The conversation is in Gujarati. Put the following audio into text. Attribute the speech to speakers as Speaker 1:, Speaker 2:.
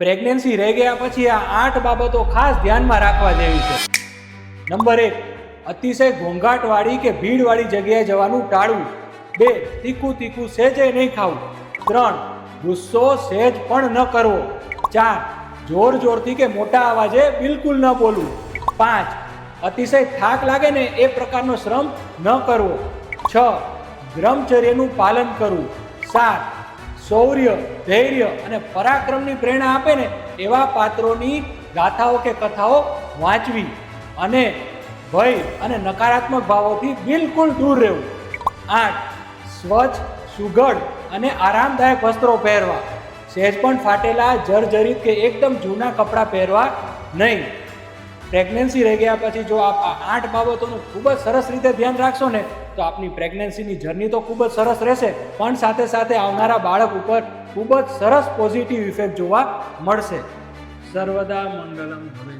Speaker 1: પ્રેગ્નન્સી રહી ગયા પછી આ 8 બાબતો ખાસ ધ્યાનમાં રાખવા જેવી છે. નંબર 1, અતિશય ઘોંઘાટવાળી કે ભીડવાળી જગ્યાએ જવાનું ટાળવું. 2, તીખું સહેજે નહીં ખાવું. 3, ગુસ્સો સહેજ પણ ન કરવો. 4, જોરથી કે મોટા અવાજે બિલકુલ ન બોલવું. 5, અતિશય થાક લાગે ને એ પ્રકારનો શ્રમ ન કરવો. 6, બ્રહ્મચર્યનું પાલન કરવું. 7, શૌર્ય, ધૈર્ય અને પરાક્રમની પ્રેરણા આપે ને એવા પાત્રોની ગાથાઓ કે કથાઓ વાંચવી. અને ભય અને નકારાત્મક ભાવોથી બિલકુલ દૂર રહેવું. 8, સ્વચ્છ, સુઘડ અને આરામદાયક વસ્ત્રો પહેરવા. સહેજ પણ ફાટેલા, જર્જરિત કે એકદમ જૂના કપડાં પહેરવા નહીં. પ્રેગ્નન્સી રહી ગયા પછી જો આપ આ 8 બાબતોનું ખૂબ જ સરસ રીતે ધ્યાન રાખશો ને તો આપની પ્રેગ્નન્સીની જર્ની તો ખૂબ જ સરસ રહેશે, પણ સાથે સાથે આવનારા બાળક ઉપર ખૂબ જ સરસ પોઝિટિવ ઇફેક્ટ જોવા મળશે. સર્વદા મંગલમ ભવે.